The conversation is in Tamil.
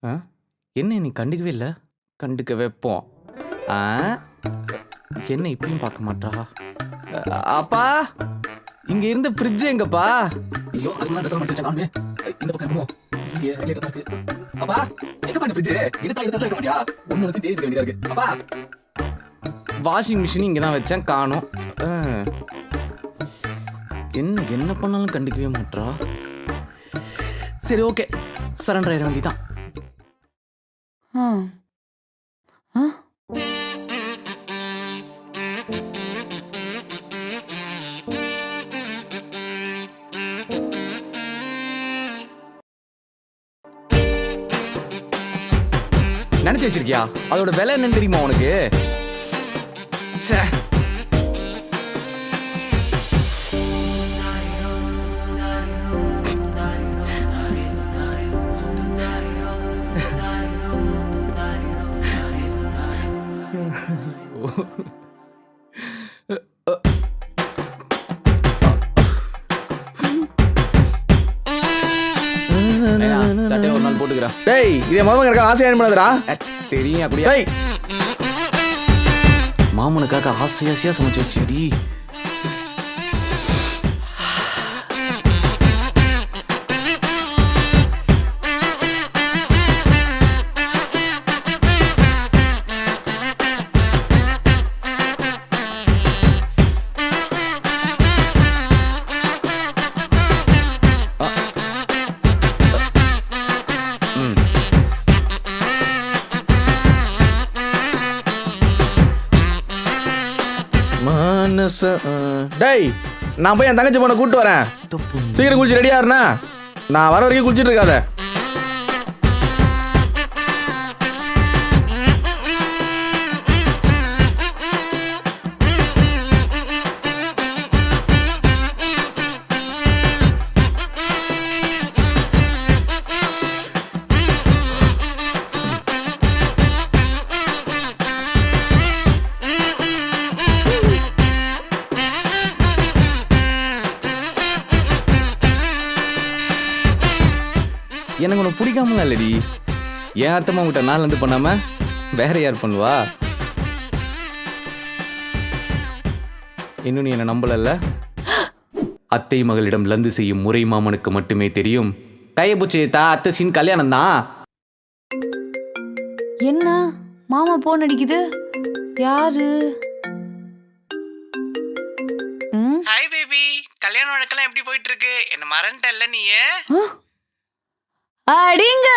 ஆ? என்ன நீ கண்டுக்கவே இல்லை? கண்டுக்க வைப்போம். ஆ? என்ன இப்பயும் பார்க்க மாட்டா? அப்பா, இங்க இருந்த ஃப்ரிட்ஜ் எங்கப்பா? ஐயோ அதுக்கு முன்னாடி ட்ரெஸ் மட்டும் காணுமே. இந்த பக்கம் என்னமோ இங்கே ரைட் தான் இருக்கு. அப்பா எங்கப்பா இந்த ஃப்ரிட்ஜ்? எடுத்தா இருக்க மாட்டியா? ஒண்ணு எடுத்து தேடி வேண்டியதா இருக்கு. அப்பா வாஷிங் மிஷின் இங்கே தான் வச்சேன், காணோம். என்ன என்ன பண்ணாலும் கண்டுக்கவே மாட்டா. சரி, ஓகே, சரண்டர் ஆயிட வேண்டியதான். ஆ ஆ நினைச்சு வச்சிருக்கியா? அதோட விலை என்னன்னு தெரியுமா உனக்கு? ச்சே. சட்டையை ஒரு நாள் போட்டுக்கிறேன். டேய் இதே மாமா எனக்கு ஆசையா பண்ணதுடா. தெரியும் அப்படியா? டேய் மாமனுக்காக ஆசை ஆசையா சமைச்சு வச்சுடி. மனச டேய் நான் போய் என் தங்கச்சி பொண்ணை கூப்பிட்டு வரேன். சீக்கிரம் குளிச்சு ரெடியா இருண்ணா. நான் வர வரைக்கும் குளிச்சுட்டு இருக்காத. எனக்கு உனக்கு பிடிக்காமலாம் இல்லடி. என் அத்தம்மா கிட்ட நாள் வந்து பண்ணாம வேற யார் பண்ணுவா? இன்னும் நீ என்ன நம்பலல்ல? அத்தை மகளிடம் லந்து செய்யும் முறை மாமனுக்கு மட்டுமே தெரியும். கையை பூச்சித்தா அத்தை சீன் கல்யாணம் தான். என்ன மாமா போன் அடிக்குது? யாரு? ஹாய் பேபி, கல்யாண வழக்கெல்லாம் எப்படி போயிட்டு இருக்கு? என்ன மறந்துட்டல்ல நீ? அடிங்க